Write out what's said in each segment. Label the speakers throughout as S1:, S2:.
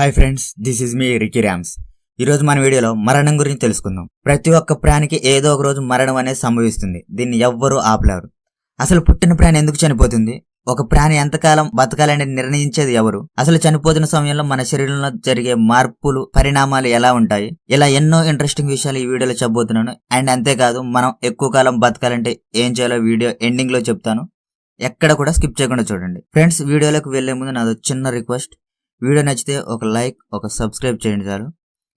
S1: Hi friends, this is me Ricky rams. ఈరోజు మన వీడియోలో మరణం గురించి తెలుసుకుందాం. ప్రతి ఒక్క ప్రాణికి ఏదో ఒక రోజు మరణం అనేది సంభవిస్తుంది. దీన్ని ఎవ్వరూ ఆపలేరు. అసలు పుట్టిన ప్రాణి ఎందుకు చనిపోతుంది? ఒక ప్రాణి ఎంతకాలం బతకాలని నిర్ణయించేది ఎవరు? అసలు చనిపోతున్న సమయంలో మన శరీరంలో జరిగే మార్పులు, పరిణామాలు ఎలా ఉంటాయి? ఇలా ఎన్నో ఇంట్రెస్టింగ్ విషయాలు ఈ వీడియోలో చెప్పబోతున్నాను. అండ్ అంతేకాదు, మనం ఎక్కువ కాలం బతకాలంటే ఏం చేయాలో వీడియో ఎండింగ్ లో చెప్తాను. ఎక్కడ కూడా స్కిప్ చేయకుండా చూడండి. ఫ్రెండ్స్, వీడియోలోకి వెళ్లే ముందు నాదో చిన్న రిక్వెస్ట్. వీడియో నచ్చితే ఒక లైక్, ఒక సబ్స్క్రైబ్ చేయండి చాలు.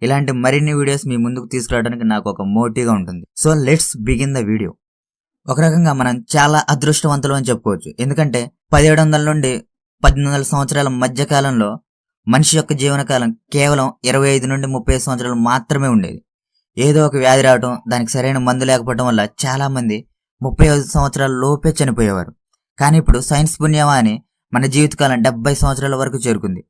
S1: ఇలాంటి మరిన్ని వీడియోస్ మీ ముందుకు తీసుకురావడానికి నాకు ఒక మోటివ్గా ఉంటుంది. So let's begin the video. ఒక రకంగా మనం చాలా అదృష్టవంతులు అని చెప్పుకోవచ్చు. ఎందుకంటే 1700 నుండి 1800 సంవత్సరాల మధ్య కాలంలో మనిషి యొక్క జీవనకాలం కేవలం 25 నుండి 30 సంవత్సరాలు మాత్రమే ఉండేది. ఏదో ఒక వ్యాధి రావడం, దానికి సరైన మందు లేకపోవడం వల్ల చాలా మంది 35 సంవత్సరాల లోపే చనిపోయేవారు. కానీ ఇప్పుడు సైన్స్ పుణ్యమా అని మన జీవితకాలం 70 సంవత్సరాల వరకు చేరుకుంది.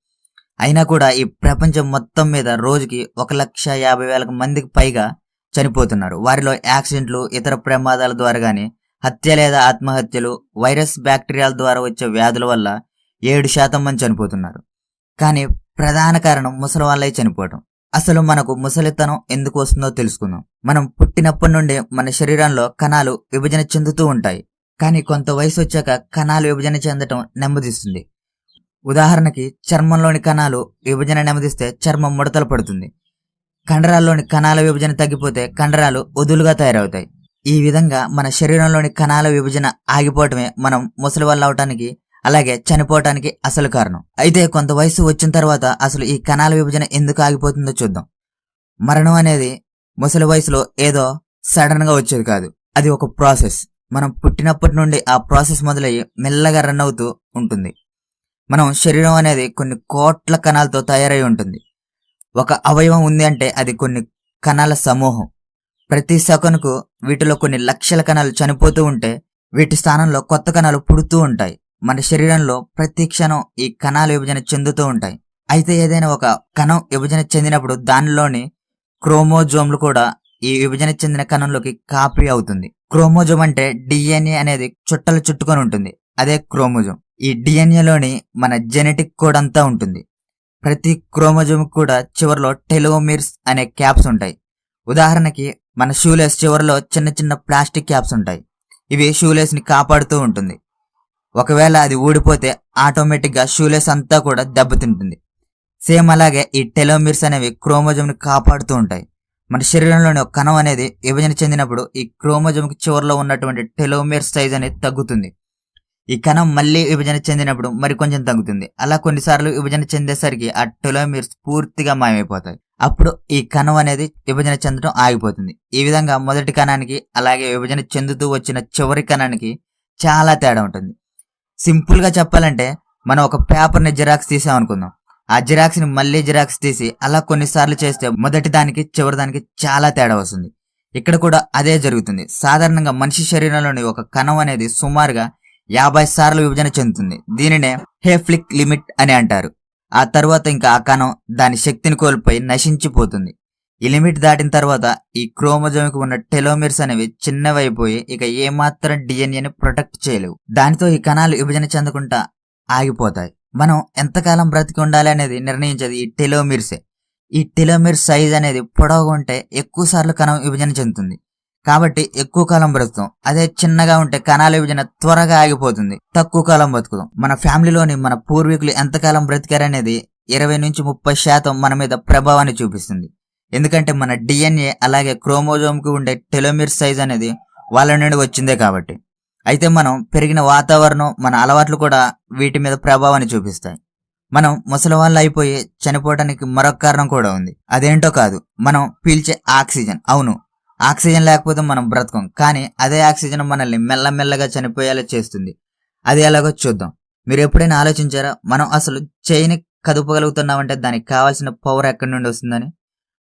S1: అయినా కూడా ఈ ప్రపంచం మొత్తం మీద రోజుకి 1,50,000 మందికి పైగా చనిపోతున్నారు. వారిలో యాక్సిడెంట్లు, ఇతర ప్రమాదాల ద్వారా కానీ, హత్య లేదా ఆత్మహత్యలు, వైరస్, బ్యాక్టీరియాల ద్వారా వచ్చే వ్యాధుల వల్ల 7% మంది చనిపోతున్నారు. కానీ ప్రధాన కారణం ముసలి వాళ్ళే చనిపోవడం. అసలు మనకు ముసలితనం ఎందుకు వస్తుందో తెలుసుకుందాం. మనం పుట్టినప్పటి నుండి మన శరీరంలో కణాలు విభజన చెందుతూ ఉంటాయి. కానీ కొంత వయసు వచ్చాక కణాలు విభజన చెందటం నెమ్మదిస్తుంది. ఉదాహరణకి, చర్మంలోని కణాలు విభజన నెమ్మదిస్తే చర్మం ముడతలు పడుతుంది. కండరాల్లోని కణాల విభజన తగ్గిపోతే కండరాలు వదులుగా తయారవుతాయి. ఈ విధంగా మన శరీరంలోని కణాల విభజన ఆగిపోవటమే మనం ముసలి వాళ్ళు అవటానికి, అలాగే చనిపోవటానికి అసలు కారణం. అయితే కొంత వయసు వచ్చిన తర్వాత అసలు ఈ కణాల విభజన ఎందుకు ఆగిపోతుందో చూద్దాం. మరణం అనేది ముసలి వయసులో ఏదో సడన్ గా వచ్చేది కాదు. అది ఒక ప్రాసెస్. మనం పుట్టినప్పటి నుండి ఆ ప్రాసెస్ మొదలయ్యి మెల్లగా రన్ అవుతూ ఉంటుంది. మనం శరీరం అనేది కొన్ని కోట్ల కణాలతో తయారై ఉంటుంది. ఒక అవయవం ఉంది అంటే అది కొన్ని కణాల సమూహం. ప్రతి సెకనుకు వీటిలో కొన్ని లక్షల కణాలు చనిపోతూ ఉంటే వీటి స్థానంలో కొత్త కణాలు పుడుతూ ఉంటాయి. మన శరీరంలో ప్రతి క్షణం ఈ కణాలు విభజన చెందుతూ ఉంటాయి. అయితే ఏదైనా ఒక కణం విభజన చెందినప్పుడు దానిలోని క్రోమోజోమ్లు కూడా ఈ విభజన చెందిన కణంలోకి కాపీ అవుతుంది. క్రోమోజోమ్ అంటే డిఎన్ఏ అనేది చుట్టలు చుట్టుకొని ఉంటుంది. అదే క్రోమోజోమ్. ఈ డిఎన్ఏలోని మన జెనెటిక్ కోడ్ అంతా ఉంటుంది. ప్రతి క్రోమోజోమ్ కూడా చివరిలో టెలోమీర్స్ అనే క్యాప్స్ ఉంటాయి. ఉదాహరణకి, మన షూలేస్ చివరిలో చిన్న చిన్న ప్లాస్టిక్ క్యాప్స్ ఉంటాయి. ఇవి షూలేస్ ని కాపాడుతూ ఉంటుంది. ఒకవేళ అది ఊడిపోతే ఆటోమేటిక్ గా షూలేస్ అంతా కూడా దెబ్బతింటుంది. సేమ్ అలాగే ఈ టెలోమీర్స్ అనేవి క్రోమోజోమ్ ని కాపాడుతూ ఉంటాయి. మన శరీరంలోని ఒక కణం అనేది విభజన చెందినప్పుడు ఈ క్రోమోజోమ్ కి చివరిలో ఉన్నటువంటి టెలోమీర్ సైజ్ అనేది తగ్గుతుంది. ఈ కణం మళ్ళీ విభజన చెందినప్పుడు మరి కొంచెం తగ్గుతుంది. అలా కొన్నిసార్లు విభజన చెందేసరికి ఆ టెలోమీర్స్ పూర్తిగా మాయమైపోతాయి. అప్పుడు ఈ కణం అనేది విభజన చెందడం ఆగిపోతుంది. ఈ విధంగా మొదటి కణానికి, అలాగే విభజన చెందుతూ వచ్చిన చివరి కణానికి చాలా తేడా ఉంటుంది. సింపుల్ గా చెప్పాలంటే, మనం ఒక పేపర్ ని జిరాక్స్ తీసామనుకుందాం. ఆ జిరాక్స్ ని మళ్ళీ జిరాక్స్ తీసి అలా కొన్నిసార్లు చేస్తే మొదటి దానికి చివరి దానికి చాలా తేడా వస్తుంది. ఇక్కడ కూడా అదే జరుగుతుంది. సాధారణంగా మనిషి శరీరంలోని ఒక కణం అనేది సుమారుగా 50 సార్లు విభజన చెందుతుంది. దీనినే హేఫ్లిక్ లిమిట్ అని అంటారు. ఆ తర్వాత ఇంకా ఆ కణం దాని శక్తిని కోల్పోయి నశించిపోతుంది. ఈ లిమిట్ దాటిన తర్వాత ఈ క్రోమోజోమ్కి ఉన్న టెలోమీర్స్ అనేవి చిన్నవైపోయి ఇక ఏమాత్రం డిఎన్ఏని ప్రొటెక్ట్ చేయలేవు. దానితో ఈ కణాలు విభజన చెందకుండా ఆగిపోతాయి. మనం ఎంతకాలం బ్రతికి ఉండాలి అనేది నిర్ణయించేది ఈ టెలోమీర్సే. ఈ టెలోమీర్ సైజ్ అనేది పొడవుగా ఉంటే ఎక్కువ సార్లు కణం విభజన చెందుతుంది. కాబట్టి ఎక్కువ కాలం బ్రతుకుతాం. అదే చిన్నగా ఉంటే కణాల విభజన త్వరగా ఆగిపోతుంది, తక్కువ కాలం బతుకుతాం. మన ఫ్యామిలీలోని మన పూర్వీకులు ఎంతకాలం బ్రతికారనేది 20 నుంచి 30% మన మీద ప్రభావాన్ని చూపిస్తుంది. ఎందుకంటే మన డిఎన్ఏ అలాగే క్రోమోజోమ్ కి ఉండే టెలోమీర్ సైజ్ అనేది వాళ్ళ నుండి వచ్చిందే కాబట్టి. అయితే మనం పెరిగిన వాతావరణం, మన అలవాట్లు కూడా వీటి మీద ప్రభావాన్ని చూపిస్తాయి. మనం ముసలి వాళ్ళు అయిపోయి చనిపోవడానికి మరొక కారణం కూడా ఉంది. అదేంటో కాదు, మనం పీల్చే ఆక్సిజన్. అవును, ఆక్సిజన్ లేకపోతే మనం బ్రతకం. కానీ అదే ఆక్సిజన్ మనల్ని మెల్లమెల్లగా చనిపోయేలా చేస్తుంది. అది ఎలాగో చూద్దాం. మీరు ఎప్పుడైనా ఆలోచించారా, మనం అసలు చేయిని కదుపగలుగుతున్నామంటే దానికి కావాల్సిన పవర్ ఎక్కడి నుండి వస్తుందని?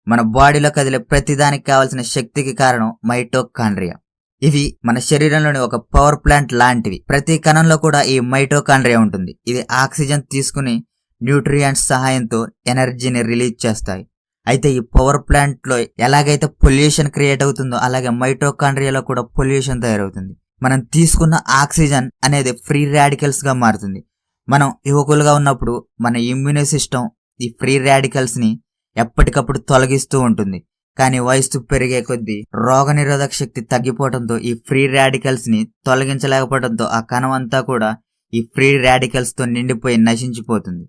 S1: మన బాడీలో కదిలే ప్రతిదానికి కావాల్సిన శక్తికి కారణం మైటోకాండ్రియా. ఇవి మన శరీరంలోని ఒక పవర్ ప్లాంట్ లాంటివి. ప్రతి కణంలో కూడా ఈ మైటోకాండ్రియా ఉంటుంది. ఇది ఆక్సిజన్ తీసుకుని న్యూట్రియంట్స్ సహాయంతో ఎనర్జీని రిలీజ్ చేస్తాయి. అయితే ఈ పవర్ ప్లాంట్ లో ఎలాగైతే పొల్యూషన్ క్రియేట్ అవుతుందో అలాగే మైటోకాండ్రియాలో కూడా పొల్యూషన్ తయారవుతుంది. మనం తీసుకున్న ఆక్సిజన్ అనేది ఫ్రీ రాడికల్స్ గా మారుతుంది. మనం యువకులుగా ఉన్నప్పుడు మన ఇమ్యూని సిస్టమ్ ఈ ఫ్రీ రాడికల్స్ ని ఎప్పటికప్పుడు తొలగిస్తూ ఉంటుంది. కానీ వయసు పెరిగే కొద్దీ రోగనిరోధక శక్తి తగ్గిపోవడంతో ఈ ఫ్రీ రాడికల్స్ ని తొలగించలేకపోవడంతో ఆ కణం అంతా కూడా ఈ ఫ్రీ రాడికల్స్ తో నిండిపోయి నశించిపోతుంది.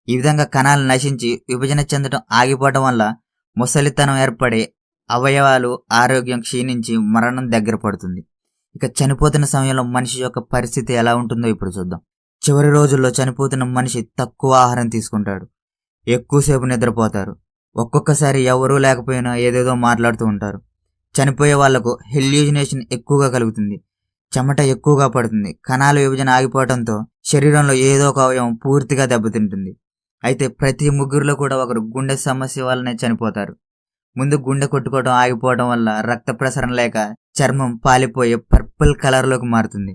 S1: ఈ విధంగా కణాలు నశించి విభజన చెందడం ఆగిపోవడం వల్ల ముసలితనం ఏర్పడి అవయవాలు ఆరోగ్యం క్షీణించి మరణం దగ్గర పడుతుంది. ఇక చనిపోతున్న సమయంలో మనిషి యొక్క పరిస్థితి ఎలా ఉంటుందో ఇప్పుడు చూద్దాం. చివరి రోజుల్లో చనిపోతున్న మనిషి తక్కువ ఆహారం తీసుకుంటాడు, ఎక్కువసేపు నిద్రపోతారు, ఒక్కొక్కసారి ఎవరూ లేకపోయినా ఏదేదో మాట్లాడుతూ ఉంటారు. చనిపోయే వాళ్లకు హెల్యూజినేషన్ ఎక్కువగా కలుగుతుంది, చెమట ఎక్కువగా పడుతుంది, కణాల విభజన ఆగిపోవడంతో శరీరంలో ఏదో ఒక అవయవం పూర్తిగా దెబ్బతింటుంది. అయితే ప్రతి ముగ్గురులో కూడా ఒకరు గుండె సమస్య వల్లనే చనిపోతారు. ముందు గుండె కొట్టుకోవడం ఆగిపోవడం వల్ల రక్త ప్రసరణ లేక చర్మం పాలిపోయి పర్పుల్ కలర్లోకి మారుతుంది.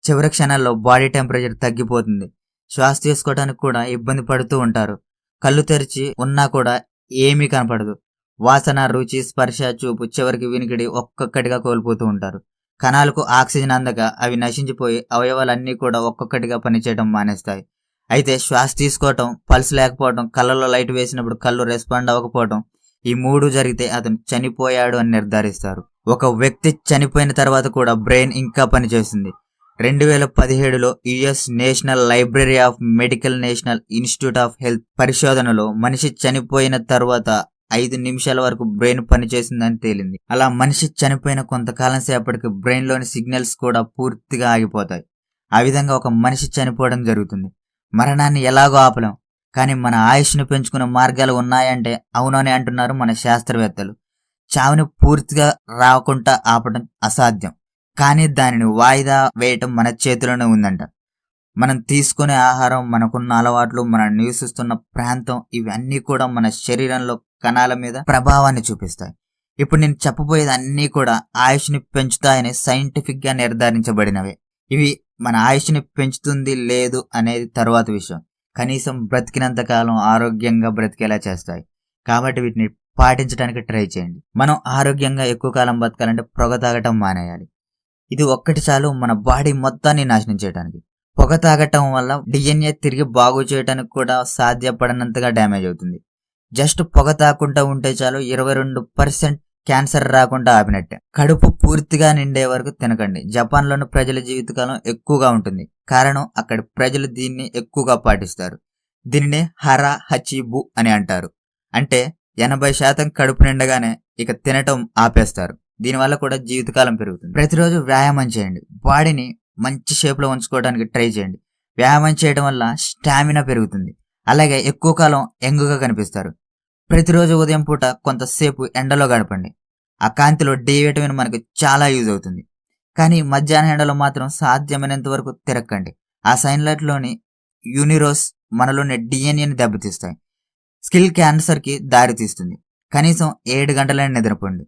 S1: చివరి క్షణాల్లో బాడీ టెంపరేచర్ తగ్గిపోతుంది, శ్వాస తీసుకోవడానికి కూడా ఇబ్బంది పడుతూ ఉంటారు. కళ్ళు తెరిచి ఉన్నా కూడా ఏమీ కనపడదు. వాసన, రుచి, స్పర్శ, చూపు, చివరికి వినికిడి ఒక్కొక్కటిగా కోల్పోతూ ఉంటారు. కణాలకు ఆక్సిజన్ అందక అవి నశించిపోయి అవయవాలన్నీ కూడా ఒక్కొక్కటిగా పనిచేయడం మానేస్తాయి. అయితే శ్వాస తీసుకోవటం, పల్స్ లేకపోవడం, కళ్ళలో లైట్ వేసినప్పుడు కళ్ళు రెస్పాండ్ అవ్వకపోవడం, ఈ మూడు జరిగితే అతను చనిపోయాడు అని నిర్ధారిస్తారు. ఒక వ్యక్తి చనిపోయిన తర్వాత కూడా బ్రెయిన్ ఇంకా పనిచేస్తుంది. 2017లో US national library of medical national institute of health పరిశోధనలో మనిషి చనిపోయిన తర్వాత 5 నిమిషాల వరకు బ్రెయిన్ పనిచేసిందని తేలింది. అలా మనిషి చనిపోయిన కొంతకాలం సేపటికి బ్రెయిన్ లోని సిగ్నల్స్ కూడా పూర్తిగా ఆగిపోతాయి. ఆ విధంగా ఒక మనిషి చనిపోవడం జరుగుతుంది. మరణాన్ని ఎలాగో ఆపలేం, కానీ మన ఆయుష్ను పెంచుకునే మార్గాలు ఉన్నాయంటే అవునని అంటున్నారు మన శాస్త్రవేత్తలు. చావుని పూర్తిగా రాకుండా ఆపడం అసాధ్యం, కానీ దానిని వాయిదా వేయటం మన చేతిలోనే ఉందంట. మనం తీసుకునే ఆహారం, మనకున్న అలవాట్లు, మనం నివసిస్తున్న ప్రాంతం, ఇవన్నీ కూడా మన శరీరంలో కణాల మీద ప్రభావాన్ని చూపిస్తాయి. ఇప్పుడు నేను చెప్పబోయేది అన్నీ కూడా ఆయుష్ని పెంచుతాయని సైంటిఫిక్ గా నిర్ధారించబడినవే. ఇవి మన ఆయుష్ని పెంచుతుంది లేదు అనేది తరువాత విషయం. కనీసం బ్రతికినంత కాలం ఆరోగ్యంగా బ్రతికేలా చేస్తాయి. కాబట్టి వీటిని పాటించడానికి ట్రై చేయండి. మనం ఆరోగ్యంగా ఎక్కువ కాలం బతకాలంటే పొగ తాగటం మానేయాలి. ఇది ఒక్కటి చాలు మన బాడీ మొత్తాన్ని నాశనం చేయడానికి. పొగ తాగటం వల్ల డిఎన్ఏ తిరిగి బాగు చేయడానికి కూడా సాధ్యపడనంతగా డ్యామేజ్ అవుతుంది. జస్ట్ పొగ తాకుండా ఉంటే చాలు 22% క్యాన్సర్ రాకుండా ఆపినట్టే. కడుపు పూర్తిగా నిండే వరకు తినకండి. జపాన్లోని ప్రజల జీవితకాలం ఎక్కువగా ఉంటుంది. కారణం అక్కడి ప్రజలు దీన్ని ఎక్కువగా పాటిస్తారు. దీనిని హరా హచిబు అని అంటారు. అంటే 80% కడుపు నిండగానే ఇక తినటం ఆపేస్తారు. దీనివల్ల కూడా జీవితకాలం పెరుగుతుంది. ప్రతిరోజు వ్యాయామం చేయండి. బాడీని మంచి షేప్లో ఉంచుకోవడానికి ట్రై చేయండి. వ్యాయామం చేయడం వల్ల స్టామినా పెరుగుతుంది. అలాగే ఎక్కువ కాలం యంగ్గా కనిపిస్తారు. ప్రతిరోజు ఉదయం పూట కొంతసేపు ఎండలో గడపండి. ఆ కాంతిలో డి విటమిన్ మనకు చాలా యూజ్ అవుతుంది. కానీ మధ్యాహ్న ఎండలో మాత్రం సాధ్యమైనంత వరకు తిరగకండి. ఆ సన్లైట్లోని యూనిరోస్ మనలోని డిఎన్ఏని దెబ్బతీస్తాయి. స్కిల్ క్యాన్సర్కి దారితీస్తుంది. కనీసం 7 గంటలైనా నిద్రపోండి.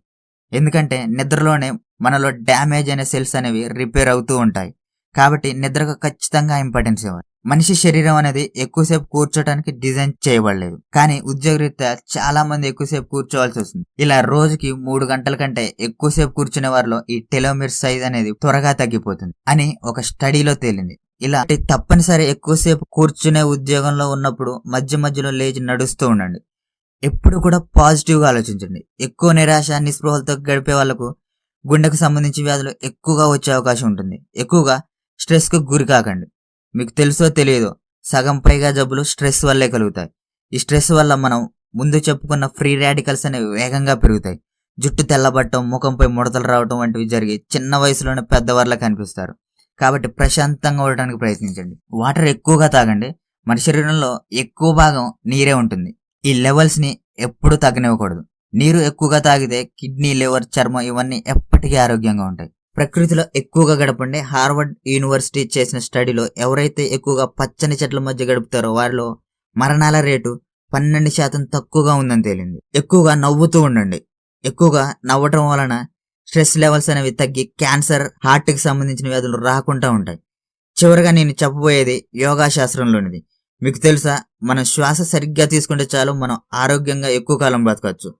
S1: ఎందుకంటే నిద్రలోనే మనలో డ్యామేజ్ అనే సెల్స్ అనేవి రిపేర్ అవుతూ ఉంటాయి. కాబట్టి నిద్రకు ఖచ్చితంగా ఇంపార్టెన్స్ ఇవ్వాలి. మనిషి శరీరం అనేది ఎక్కువసేపు కూర్చోడానికి డిజైన్ చేయబడలేదు. కానీ ఉద్యోగరీత్యా చాలా మంది ఎక్కువసేపు కూర్చోవాల్సి వస్తుంది. ఇలా రోజుకి 3 గంటల కంటే ఎక్కువసేపు కూర్చునే వారిలో ఈ టెలోమీర్ సైజ్ అనేది త్వరగా తగ్గిపోతుంది అని ఒక స్టడీలో తేలింది. ఇలా తప్పనిసరి ఎక్కువసేపు కూర్చునే ఉద్యోగంలో ఉన్నప్పుడు మధ్య మధ్యలో లేచి నడుస్తూ ఉండండి. ఎప్పుడు కూడా పాజిటివ్గా ఆలోచించండి. ఎక్కువ నిరాశ, నిస్పృహలతో గడిపే వాళ్లకు గుండెకు సంబంధించి వ్యాధులు ఎక్కువగా వచ్చే అవకాశం ఉంటుంది. ఎక్కువగా స్ట్రెస్కు గురి కాకండి. మీకు తెలుసో తెలియదో సగం పైగా జబ్బులు స్ట్రెస్ వల్లే కలుగుతాయి. ఈ స్ట్రెస్ వల్ల మనం ముందు చెప్పుకున్న ఫ్రీ రాడికల్స్ అనేవి వేగంగా పెరుగుతాయి. జుట్టు తెల్లబట్టడం, ముఖంపై ముడతలు రావడం వంటివి జరిగి చిన్న వయసులోనే పెద్దవాళ్ళ కనిపిస్తారు. కాబట్టి ప్రశాంతంగా ఉండడానికి ప్రయత్నించండి. వాటర్ ఎక్కువగా తాగండి. మన శరీరంలో ఎక్కువ భాగం నీరే ఉంటుంది. ఈ లెవెల్స్ ని ఎప్పుడు తగ్గనివ్వకూడదు. నీరు ఎక్కువగా తాగితే కిడ్నీ, లివర్, చర్మం ఇవన్నీ ఎప్పటికీ ఆరోగ్యంగా ఉంటాయి. ప్రకృతిలో ఎక్కువగా గడపండి. హార్వర్డ్ యూనివర్సిటీ చేసిన స్టడీలో ఎవరైతే ఎక్కువగా పచ్చని చెట్ల మధ్య గడుపుతారో వారిలో మరణాల రేటు 12% తక్కువగా ఉందని తేలింది. ఎక్కువగా నవ్వుతూ ఉండండి. ఎక్కువగా నవ్వటం వలన స్ట్రెస్ లెవెల్స్ అనేవి తగ్గి క్యాన్సర్, హార్ట్కి సంబంధించిన వ్యాధులు రాకుండా ఉంటాయి. చివరిగా నేను చెప్పబోయేది యోగా శాస్త్రంలోనిది. మీకు తెలుసా, మనం శ్వాస సరిగ్గా తీసుకుంటే చాలు మనం ఆరోగ్యంగా ఎక్కువ కాలం బతకచ్చు.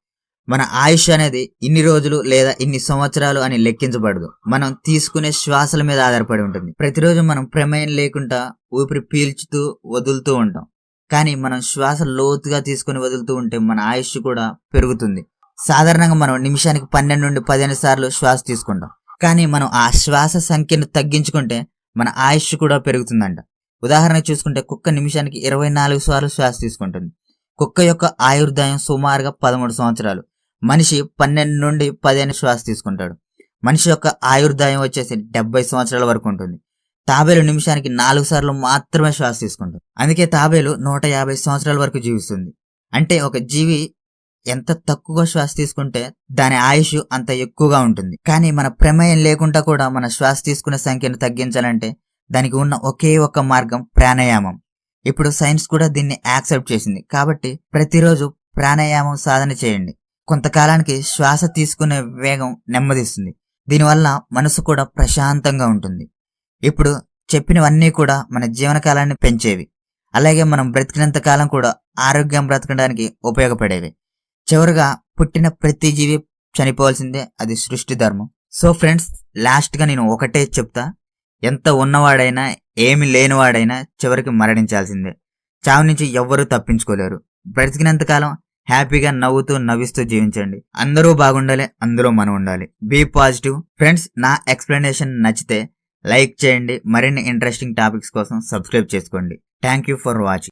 S1: మన ఆయుష్ అనేది ఇన్ని రోజులు లేదా ఇన్ని సంవత్సరాలు అని లెక్కించబడదు. మనం తీసుకునే శ్వాసల మీద ఆధారపడి ఉంటుంది. ప్రతిరోజు మనం ప్రమేయం లేకుండా ఊపిరి పీల్చుతూ వదులుతూ ఉంటాం. కానీ మనం శ్వాస లోతుగా తీసుకొని వదులుతూ ఉంటే మన ఆయుష్ కూడా పెరుగుతుంది. సాధారణంగా మనం నిమిషానికి 12 నుండి 15 సార్లు శ్వాస తీసుకుంటాం. కానీ మనం ఆ శ్వాస సంఖ్యను తగ్గించుకుంటే మన ఆయుష్ కూడా పెరుగుతుందంట. ఉదాహరణకు చూసుకుంటే కుక్క నిమిషానికి 24 సార్లు శ్వాస తీసుకుంటుంది. కుక్క యొక్క ఆయుర్దాయం సుమారుగా 13 సంవత్సరాలు. మనిషి 12 నుండి 15 శ్వాస తీసుకుంటాడు. మనిషి యొక్క ఆయుర్దాయం వచ్చేసి 70 సంవత్సరాల వరకు ఉంటుంది. తాబేలు నిమిషానికి 4 సార్లు మాత్రమే శ్వాస తీసుకుంటుంది. అందుకే తాబేలు 150 సంవత్సరాల వరకు జీవిస్తుంది. అంటే ఒక జీవి ఎంత తక్కువ శ్వాస తీసుకుంటే దాని ఆయుష్ అంత ఎక్కువగా ఉంటుంది. కానీ మన ప్రమేయం లేకుండా కూడా మన శ్వాస తీసుకునే సంఖ్యను తగ్గించాలంటే దానికి ఉన్న ఒకే ఒక్క మార్గం ప్రాణాయామం. ఇప్పుడు సైన్స్ కూడా దీన్ని యాక్సెప్ట్ చేసింది. కాబట్టి ప్రతిరోజు ప్రాణాయామం సాధన చేయండి. కొంతకాలానికి శ్వాస తీసుకునే వేగం నెమ్మదిస్తుంది. దీనివల్ల మనసు కూడా ప్రశాంతంగా ఉంటుంది. ఇప్పుడు చెప్పినవన్నీ కూడా మన జీవనకాలాన్ని పెంచేవి. అలాగే మనం బ్రతికినంత కాలం కూడా ఆరోగ్యం బ్రతకడానికి ఉపయోగపడేవి. చివరిగా పుట్టిన ప్రతి జీవి చనిపోవాల్సిందే, అది సృష్టి ధర్మం. సో ఫ్రెండ్స్, లాస్ట్గా నేను ఒకటే చెప్తా, ఎంత ఉన్నవాడైనా ఏమి లేనివాడైనా చివరికి మరణించాల్సిందే. చావు నుంచి ఎవ్వరూ తప్పించుకోలేరు. బ్రతికినంత కాలం హ్యాపీగా నవ్వుతూ నవ్విస్తూ జీవించండి. అందరూ బాగుండాలి, అందులో మనం ఉండాలి. Be positive. ఫ్రెండ్స్, నా ఎక్స్ప్లెనేషన్ నచ్చితే లైక్ చేయండి. మరిన్ని ఇంట్రెస్టింగ్ టాపిక్స్ కోసం సబ్స్క్రైబ్ చేసుకోండి. Thank you for watching.